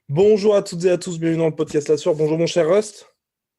Bonjour à toutes et à tous, bienvenue dans le podcast La Soir. Bonjour mon cher Rust.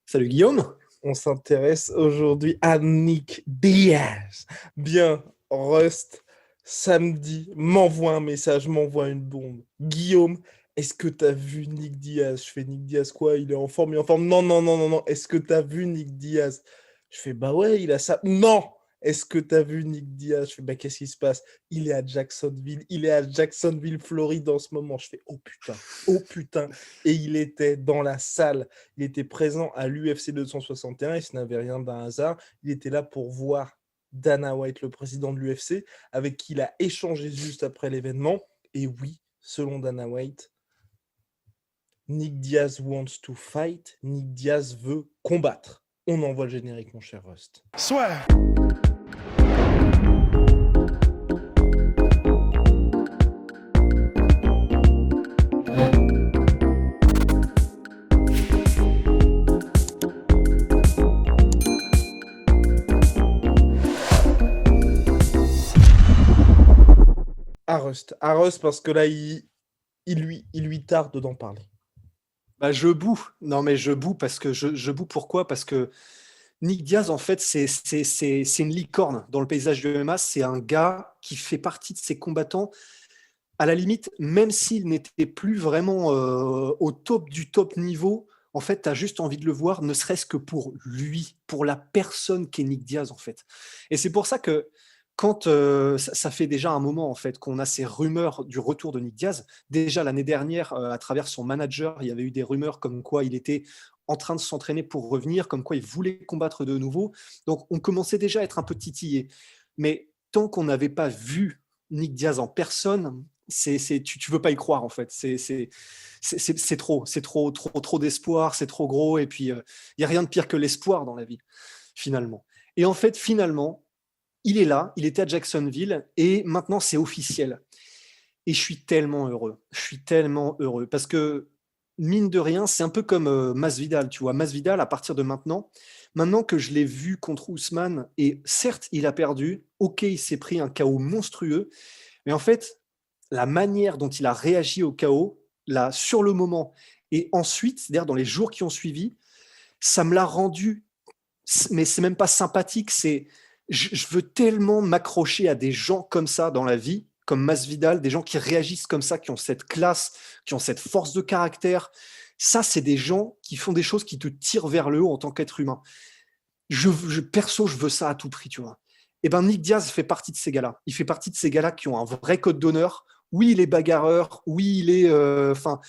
Salut Guillaume. On s'intéresse aujourd'hui à Nick Diaz. Bien, Rust, samedi, m'envoie un message, m'envoie une bombe. Guillaume, est-ce que t'as vu Nick Diaz? Je fais Nick Diaz quoi? Il est en forme, il est en forme. Non, non, non, non, non. Est-ce que t'as vu Nick Diaz? Je fais bah ouais, il a ça. Non! Est-ce que t'as vu Nick Diaz? Je fais bah qu'est-ce qui se passe? Il est à Jacksonville. Il est à Jacksonville, Floride en ce moment. Je fais oh putain, oh putain. Et il était dans la salle. Il était présent à l'UFC 261 et ce n'avait rien d'un hasard. Il était là pour voir Dana White, le président de l'UFC, avec qui il a échangé juste après l'événement. Et oui, selon Dana White, Nick Diaz wants to fight. Nick Diaz veut combattre. On envoie le générique, mon cher Rust. Soit. À Rust parce que là, il lui tarde d'en parler. Bah, je boue. Non, mais je boue parce que je boue pourquoi? Parce que Nick Diaz, en fait, c'est une licorne dans le paysage du MMA. C'est un gars qui fait partie de ces combattants. À la limite, même s'il n'était plus vraiment au top du top niveau, en fait, tu as juste envie de le voir, ne serait-ce que pour lui, pour la personne qu'est Nick Diaz, en fait. Et c'est pour ça que quand ça fait déjà un moment en fait qu'on a ces rumeurs du retour de Nick Diaz. Déjà l'année dernière, à travers son manager, il y avait eu des rumeurs comme quoi il était en train de s'entraîner pour revenir, comme quoi il voulait combattre de nouveau. Donc on commençait déjà à être un peu titillé. Mais tant qu'on n'avait pas vu Nick Diaz en personne, tu veux pas y croire en fait. C'est trop d'espoir, c'est trop gros. Et puis il y a rien de pire que l'espoir dans la vie finalement. Et en fait finalement il est là, il était à Jacksonville et maintenant c'est officiel. Et je suis tellement heureux. Je suis tellement heureux parce que mine de rien, c'est un peu comme Masvidal, tu vois. Masvidal, à partir de maintenant que je l'ai vu contre Ousmane, et certes, il a perdu, ok, il s'est pris un KO monstrueux, mais en fait, la manière dont il a réagi au KO, là, sur le moment, et ensuite, c'est-à-dire dans les jours qui ont suivi, ça me l'a rendu, mais c'est même pas sympathique, je veux tellement m'accrocher à des gens comme ça dans la vie, comme Masvidal, des gens qui réagissent comme ça, qui ont cette classe, qui ont cette force de caractère. Ça, c'est des gens qui font des choses qui te tirent vers le haut en tant qu'être humain. Perso, je veux ça à tout prix, tu vois. Et ben Nick Diaz fait partie de ces gars-là. Il fait partie de ces gars-là qui ont un vrai code d'honneur. Oui, il est bagarreur. Oui, il est. Enfin,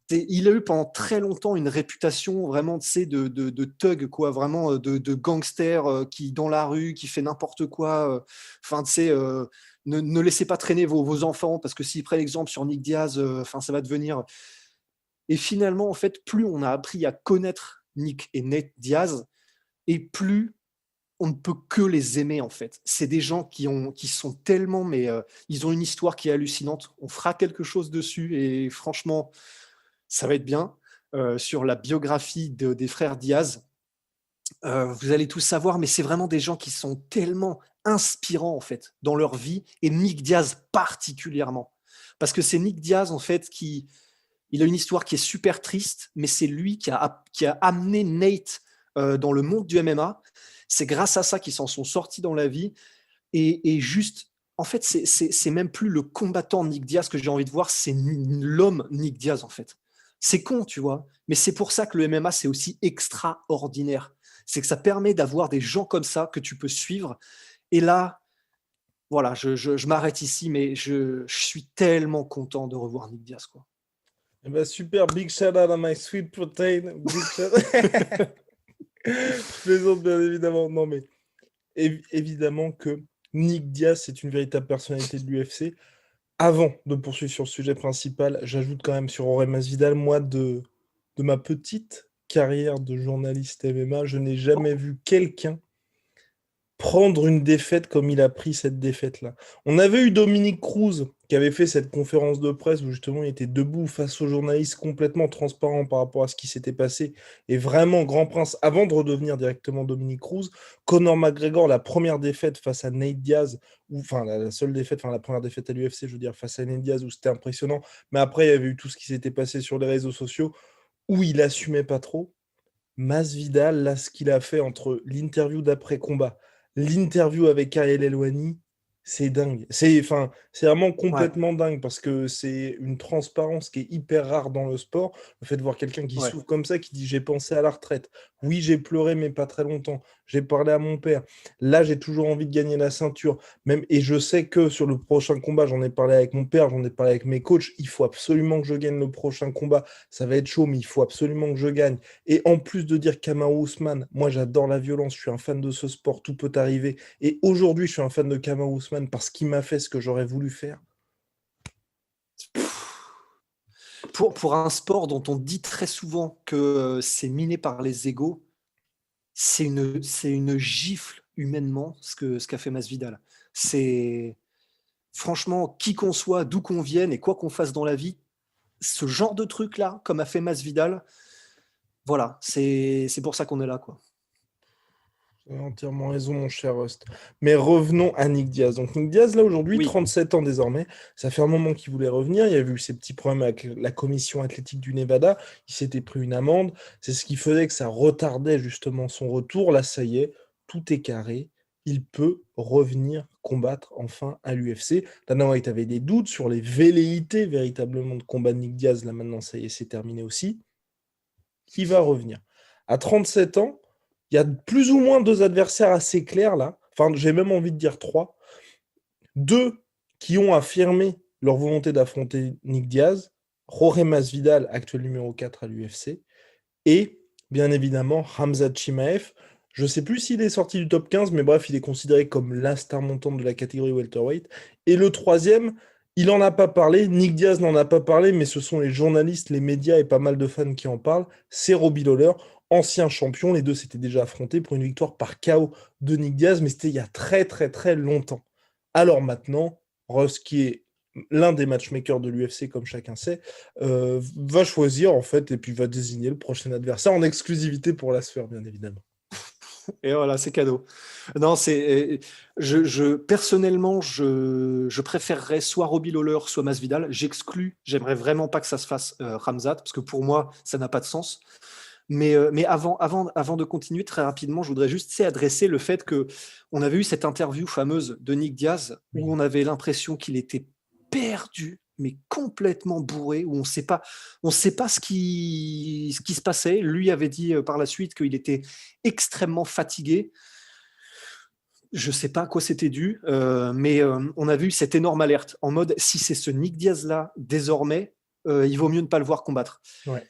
il a eu pendant très longtemps une réputation vraiment, tu sais, de thug, quoi, vraiment de gangster qui dans la rue, qui fait n'importe quoi. Enfin, tu sais, ne laissez pas traîner vos enfants parce que s'ils prennent l'exemple sur Nick Diaz, enfin, ça va devenir. Et finalement, en fait, plus on a appris à connaître Nick et Nate Diaz, et plus on ne peut que les aimer en fait. C'est des gens qui sont tellement, mais ils ont une histoire qui est hallucinante. On fera quelque chose dessus et franchement, ça va être bien. Sur la biographie des frères Diaz, vous allez tout savoir, mais c'est vraiment des gens qui sont tellement inspirants en fait dans leur vie et Nick Diaz particulièrement. Parce que c'est Nick Diaz en fait il a une histoire qui est super triste, mais c'est lui qui a amené Nate dans le monde du MMA. C'est grâce à ça qu'ils s'en sont sortis dans la vie. Et juste, en fait, c'est même plus le combattant Nick Diaz que j'ai envie de voir, c'est l'homme Nick Diaz, en fait. C'est con, tu vois, mais c'est pour ça que le MMA, c'est aussi extraordinaire. C'est que ça permet d'avoir des gens comme ça que tu peux suivre. Et là, voilà, je m'arrête ici, mais je suis tellement content de revoir Nick Diaz, quoi. Eh ben, super, big shout out à my sweet protein. Big shout Je plaisante bien évidemment. Non, mais évidemment que Nick Diaz, c'est une véritable personnalité de l'UFC. Avant de poursuivre sur le sujet principal, j'ajoute quand même sur Jorge Masvidal, moi, de ma petite carrière de journaliste MMA, je n'ai jamais vu quelqu'un prendre une défaite comme il a pris cette défaite-là. On avait eu Dominique Cruz qui avait fait cette conférence de presse où justement il était debout face aux journalistes complètement transparent par rapport à ce qui s'était passé. Et vraiment, Grand Prince, avant de redevenir directement Dominic Cruz, Conor McGregor, la première défaite face à Nate Diaz, ou enfin la seule défaite, enfin la première défaite à l'UFC, je veux dire, face à Nate Diaz, où c'était impressionnant. Mais après, il y avait eu tout ce qui s'était passé sur les réseaux sociaux, où il assumait pas trop. Masvidal, là, ce qu'il a fait entre l'interview d'après-combat, l'interview avec Ariel Helwani, c'est dingue. C'est vraiment Ouais, complètement dingue parce que c'est une transparence qui est hyper rare dans le sport. Le fait de voir quelqu'un qui ouais. souffre comme ça, qui dit j'ai pensé à la retraite. Oui, j'ai pleuré, mais pas très longtemps. J'ai parlé à mon père. Là, j'ai toujours envie de gagner la ceinture. Même, et je sais que sur le prochain combat, j'en ai parlé avec mon père, j'en ai parlé avec mes coachs. Il faut absolument que je gagne le prochain combat. Ça va être chaud, mais il faut absolument que je gagne. Et en plus de dire Kamaru Usman, moi j'adore la violence, je suis un fan de ce sport, tout peut arriver. Et aujourd'hui, je suis un fan de Kamaru Usman parce qu'il m'a fait ce que j'aurais voulu faire. Pour un sport dont on dit très souvent que c'est miné par les égaux, c'est une gifle humainement ce qu'a fait Masvidal. C'est franchement, qui qu'on soit, d'où qu'on vienne et quoi qu'on fasse dans la vie, ce genre de truc-là, comme a fait Masvidal, voilà, c'est pour ça qu'on est là, quoi. Tu as entièrement raison, mon cher Rust. Mais revenons à Nick Diaz. Donc Nick Diaz, là aujourd'hui, Oui, 37 ans désormais. Ça fait un moment qu'il voulait revenir. Il y a eu ces petits problèmes avec la commission athlétique du Nevada. Il s'était pris une amende. C'est ce qui faisait que ça retardait justement son retour. Là, ça y est, tout est carré. Il peut revenir combattre enfin à l'UFC. Dana White avait des doutes sur les velléités véritablement de combat de Nick Diaz. Là maintenant, ça y est, c'est terminé aussi. Il va revenir. À 37 ans, il y a plus ou moins deux adversaires assez clairs là. Enfin, j'ai même envie de dire trois. Deux qui ont affirmé leur volonté d'affronter Nick Diaz. Jorge Masvidal, actuel numéro 4 à l'UFC. Et bien évidemment, Khamzat Chimaev. Je ne sais plus s'il est sorti du top 15, mais bref, il est considéré comme la star montante de la catégorie welterweight. Et le troisième, il n'en a pas parlé, Nick Diaz n'en a pas parlé, mais ce sont les journalistes, les médias et pas mal de fans qui en parlent. C'est Robbie Lawler, ancien champion. Les deux s'étaient déjà affrontés pour une victoire par KO de Nick Diaz, mais c'était il y a très très très longtemps. Alors maintenant, Ross, qui est l'un des matchmakers de l'UFC, comme chacun sait, va choisir en fait et puis va désigner le prochain adversaire en exclusivité pour la sphère, bien évidemment. et voilà, c'est cadeau. Non, personnellement, je préférerais soit Robbie Lawler, soit Masvidal. J'aimerais vraiment pas que ça se fasse Khamzat, parce que pour moi, ça n'a pas de sens. Mais avant de continuer très rapidement, je voudrais juste adresser le fait que on avait eu cette interview fameuse de Nick Diaz où Oui. on avait l'impression qu'il était perdu, mais complètement bourré, où on sait pas ce qui se passait. Lui avait dit par la suite qu'il était extrêmement fatigué. Je sais pas à quoi c'était dû, mais on a vu cette énorme alerte en mode si c'est ce Nick Diaz là désormais, il vaut mieux ne pas le voir combattre. Ouais.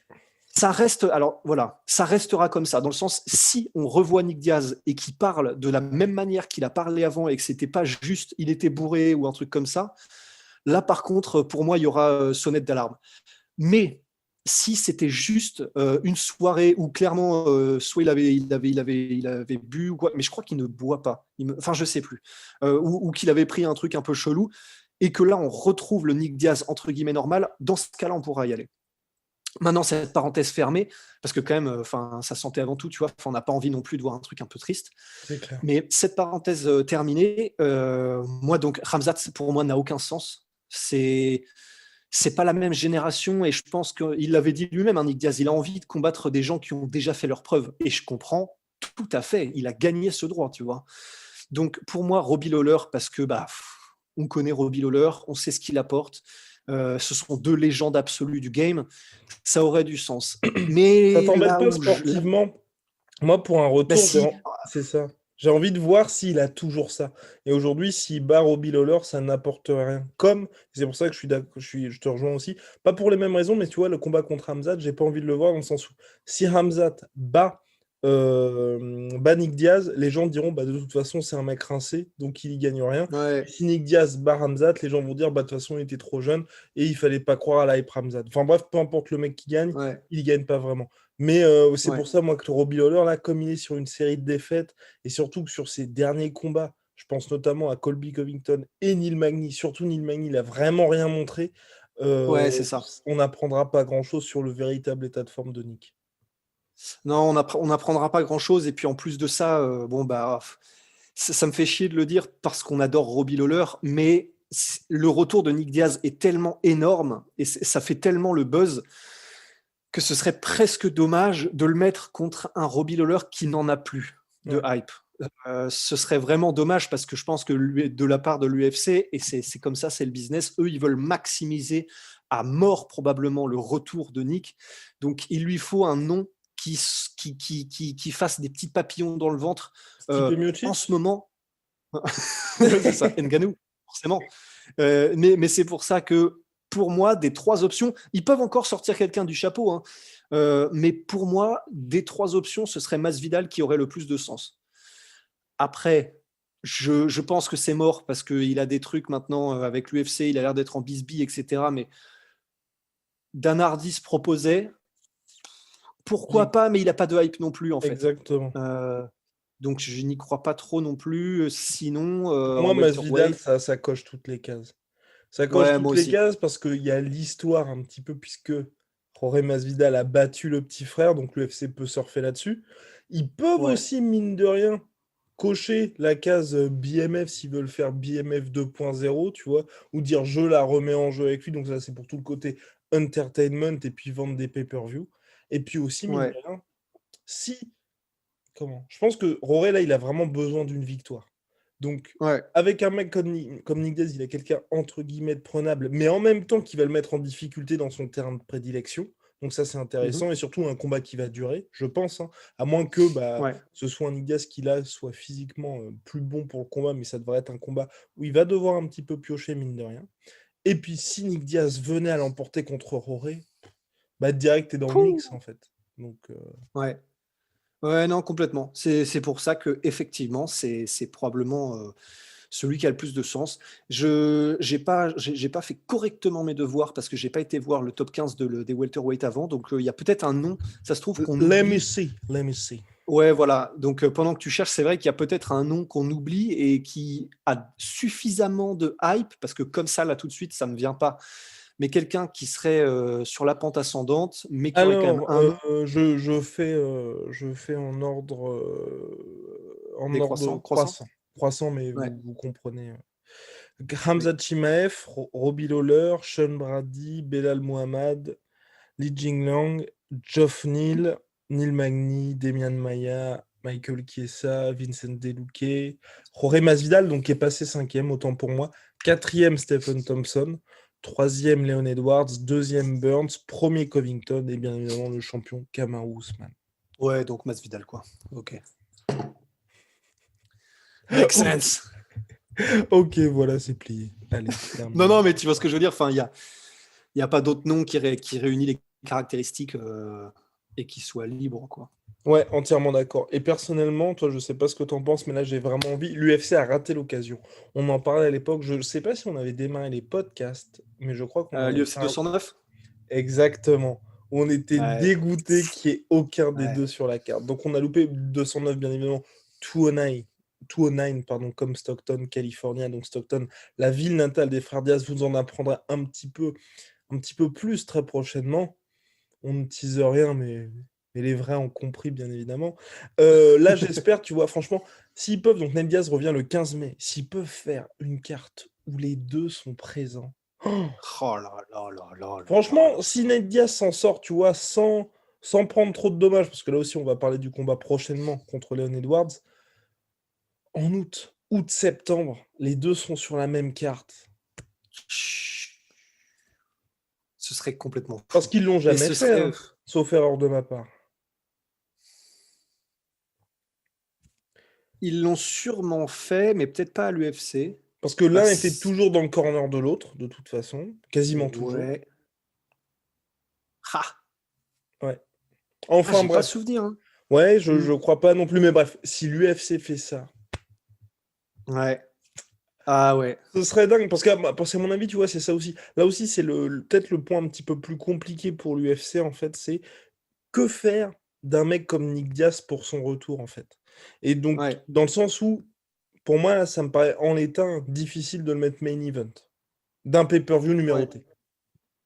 Ça reste, alors voilà, ça restera comme ça, dans le sens, si on revoit Nick Diaz et qu'il parle de la même manière qu'il a parlé avant et que c'était pas juste, il était bourré ou un truc comme ça, là par contre, pour moi, il y aura sonnette d'alarme. Mais si c'était juste une soirée où clairement, soit il avait bu ou quoi, mais je crois qu'il ne boit pas, enfin je sais plus, ou qu'il avait pris un truc un peu chelou, et que là on retrouve le Nick Diaz entre guillemets normal, dans ce cas-là on pourra y aller. Maintenant, cette parenthèse fermée, parce que quand même, ça sentait avant tout, tu vois, on n'a pas envie non plus de voir un truc un peu triste. C'est clair. Mais cette parenthèse terminée, moi, donc, Khamzat, pour moi, n'a aucun sens. C'est pas la même génération, et je pense qu'il l'avait dit lui-même, hein, Nick Diaz, il a envie de combattre des gens qui ont déjà fait leurs preuves, et je comprends tout à fait, il a gagné ce droit, tu vois. Donc, pour moi, Robbie Lawler, parce que, on connaît Robbie Lawler, on sait ce qu'il apporte, ce sont deux légendes absolues du game, ça aurait du sens. Ça Mais t'embête là pas où sportivement? Moi, pour un bah retour, si, c'est ça. J'ai envie de voir s'il a toujours ça. Et aujourd'hui, s'il bat Robbie Lawler, ça n'apporte rien. Comme, c'est pour ça que je te rejoins aussi. Pas pour les mêmes raisons, mais tu vois, le combat contre Hamzat, j'ai pas envie de le voir dans le sens où si Hamzat bat Nick Diaz, les gens diront bah, de toute façon, c'est un mec rincé, donc il y gagne rien. Et ouais, si Nick Diaz bat Hamzat, les gens vont dire bah, de toute façon, il était trop jeune et il fallait pas croire à la hype Hamzat. Enfin bref, peu importe le mec qui gagne, ouais, il gagne pas vraiment. Mais c'est ouais, pour ça, moi, que le Robbie Lawler, là, comme il est sur une série de défaites, et surtout que sur ses derniers combats, je pense notamment à Colby Covington et Neil Magny. Surtout Neil Magny, il a vraiment rien montré. Ouais, c'est ça. On n'apprendra pas grand-chose sur le véritable état de forme de Nick. Non, on n'apprendra pas grand-chose. Et puis en plus de ça, bon bah, ça me fait chier de le dire parce qu'on adore Robbie Lawler, mais le retour de Nick Diaz est tellement énorme et ça fait tellement le buzz que ce serait presque dommage de le mettre contre un Robbie Lawler qui n'en a plus de Ouais. hype. Ce serait vraiment dommage parce que je pense que de la part de l'UFC, et c'est comme ça, c'est le business, eux, ils veulent maximiser à mort probablement le retour de Nick. Donc, il lui faut un nom qui fasse des petits papillons dans le ventre. Stipe En Miocic? ce moment, c'est ça, Ngannou, forcément. Mais c'est pour ça que, pour moi, des trois options, ils peuvent encore sortir quelqu'un du chapeau, hein. Mais pour moi, des trois options, ce serait Masvidal qui aurait le plus de sens. Après, je pense que c'est mort parce qu'il a des trucs maintenant avec l'UFC, il a l'air d'être en bisbille, etc. Mais Dan Hardy se proposait, pourquoi pas, mais il n'a pas de hype non plus, en fait. Exactement. Donc je n'y crois pas trop non plus. Sinon, Pour en moi, Masvidal, welterweight, ça coche toutes les cases. Ça coche ouais, moi toutes les aussi. cases parce qu'il y a l'histoire un petit peu, puisque Jorge Masvidal a battu le petit frère, donc l'UFC peut surfer là-dessus. Ils peuvent Ouais, aussi, mine de rien, cocher la case BMF s'ils veulent faire BMF 2.0, tu vois, ou dire je la remets en jeu avec lui. Donc ça, c'est pour tout le côté entertainment et puis vendre des pay-per-view. Et puis aussi, mine de ouais, rien, si comment? Je pense que Roré, là, il a vraiment besoin d'une victoire. Donc, ouais. avec un mec comme Nick Diaz, il a quelqu'un entre guillemets de prenable, mais en même temps qui va le mettre en difficulté dans son terrain de prédilection. Donc ça, c'est Mhm. intéressant. Et surtout, un combat qui va durer, je pense, hein. À moins que Ouais. ce soit un Nick Diaz qui, là, soit physiquement plus bon pour le combat, mais ça devrait être un combat où il va devoir un petit peu piocher, mine de rien. Et puis, si Nick Diaz venait à l'emporter contre Roré, bah, direct, t'es dans le Pouh. mix, en fait. Donc, Ouais. Ouais, non, complètement. C'est pour ça que effectivement, c'est probablement celui qui a le plus de sens. Je j'ai pas fait correctement mes devoirs parce que j'ai pas été voir le top 15 des welterweight avant. Donc il y a peut-être un nom. Ça se trouve qu'on let me oublie. see, let me see. Ouais, voilà. Donc pendant que tu cherches, c'est vrai qu'il y a peut-être un nom qu'on oublie et qui a suffisamment de hype parce que comme ça là tout de suite, ça me vient pas. Mais quelqu'un qui serait sur la pente ascendante, mais qui aurait quand même Alors, un nom je fais en ordre décroissant, croissant. croissant. Croissant, mais Ouais. vous comprenez. Oui. Khamzat Chimaev, Robbie Lawler, Sean Brady, Belal Muhammad, Li Jingliang, Geoff Neal, Neil Magny, Demian Maia, Michael Chiesa, Vincent Deluque, Jorge Masvidal, donc qui est passé cinquième, autant pour moi. Quatrième, Stephen Thompson. Troisième, Leon Edwards. Deuxième, Burns. Premier, Covington. Et bien évidemment, le champion, Kamaru Usman. Ouais, donc Masvidal, quoi. Ok. Make sense. Ok, voilà, c'est plié. Allez, Non, terminé. non, mais tu vois ce que je veux dire. Enfin, il y a pas d'autre nom qui réunit les caractéristiques et qui soit libre, quoi. Ouais, entièrement d'accord. Et personnellement, toi, je sais pas ce que t'en penses, mais là, j'ai vraiment envie. L'UFC a raté l'occasion. On en parlait à l'époque. Je ne sais pas si on avait démarré les podcasts, mais je crois qu'on en avait fait L'UFC un. 209. Exactement. On était Ouais, dégoûté qu'il n'y ait aucun des ouais. deux sur la carte. Donc, on a loupé 209, bien évidemment. 209, 209, pardon, comme Stockton, California. Donc, Stockton, la ville natale des frères Diaz, vous en apprendrez un petit peu plus très prochainement. On ne tease rien, mais les vrais ont compris, bien évidemment. Là, j'espère, tu vois, franchement, s'ils peuvent, donc Ned Diaz revient le 15 mai, s'ils peuvent faire une carte où les deux sont présents. Oh, Oh là là là là là là franchement, là. si Ned Diaz s'en sort, tu vois, sans prendre trop de dommages, parce que là aussi, on va parler du combat prochainement contre Leon Edwards, en août-septembre, les deux sont sur la même carte. Chut. Ce serait complètement Parce fou. qu'ils l'ont Et jamais ce fait, serait. hein, sauf erreur de ma part. Ils l'ont sûrement fait, mais peut-être pas à l'UFC. Parce que l'un était Parce... toujours dans le corner de l'autre, de toute façon, quasiment toujours. Ouais. Ah, Ouais. ah Enfin j'ai pas bref. souvenir. Hein. Ouais, Hmm. je crois pas non plus, mais bref, si l'UFC fait ça, Ouais. Ah ouais. ce serait dingue, parce qu'à mon avis, tu vois, c'est ça aussi. Là aussi, c'est peut-être le point un petit peu plus compliqué pour l'UFC, en fait, c'est que faire d'un mec comme Nick Diaz pour son retour, en fait. Et donc, Ouais. dans le sens où, pour moi, là, ça me paraît en l'état difficile de le mettre main event d'un pay-per-view Ouais, numéroté.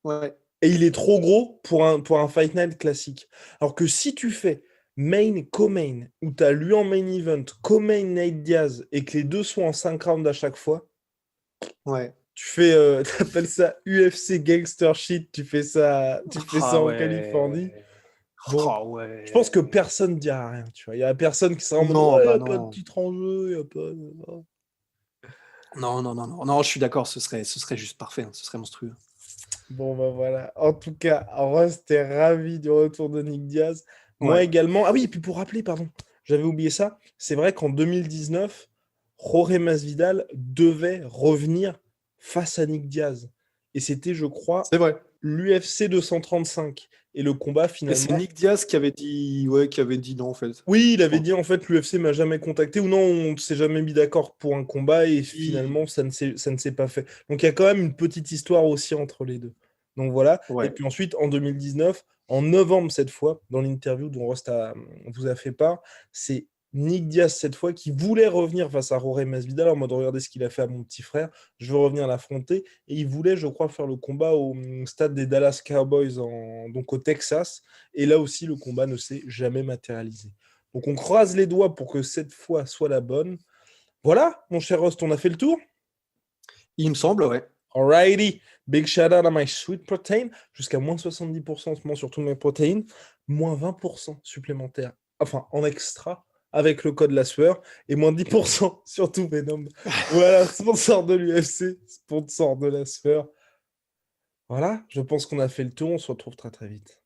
ouais, Et il est trop gros pour un Fight Night classique. Alors que si tu fais main, co-main, où tu as lui en main event, co-main Nate Diaz, et que les deux sont en 5 rounds à chaque fois, ouais. tu fais, t'appelles ça UFC Gangster Shit, tu fais ça Ah en Californie. ouais. Bon, Ah je pense que ouais. personne ne dira rien, tu vois. Il y a personne qui sera en mode, Non, ouais, il n'y bah a pas de non. titre en jeu, il n'y a pas de... Non, non, non, non, non, je suis d'accord, ce serait juste parfait, hein, ce serait monstrueux. Bon, bah voilà. En tout cas, Ross, t'es ravi du retour de Nick Diaz. Moi Ouais, également. Ah oui, et puis pour rappeler, pardon, j'avais oublié ça. C'est vrai qu'en 2019, Jorge Masvidal devait revenir face à Nick Diaz. Et c'était, je crois, c'est vrai. l'UFC 235. Et le combat, Et c'est finalement. Nick Diaz qui avait dit, ouais, qui avait dit non, en fait, Oui, il je avait crois. dit en fait l'UFC m'a jamais contacté ou non, on ne s'est jamais mis d'accord pour un combat et Oui. finalement ça ne s'est pas fait. Donc il y a quand même une petite histoire aussi entre les deux. Donc voilà. Et Ouais. puis ensuite en 2019, en novembre cette fois, dans l'interview dont vous a fait part, c'est Nick Diaz cette fois qui voulait revenir face à Jorge Masvidal en mode regardez ce qu'il a fait à mon petit frère, je veux revenir l'affronter et il voulait je crois faire le combat au stade des Dallas Cowboys donc au Texas et là aussi le combat ne s'est jamais matérialisé. Donc on croise les doigts pour que cette fois soit la bonne. Voilà, mon cher Rost, on a fait le tour. Il me semble, ouais. Alrighty, big shout out à my sweet protein, jusqu'à moins 70% en ce moment sur toutes mes protéines, moins 20% supplémentaires, enfin en extra, avec le code la sueur, et moins 10% sur tout Venom. Voilà, sponsor de l'UFC, sponsor de la sueur. Voilà, je pense qu'on a fait le tour, on se retrouve très très vite.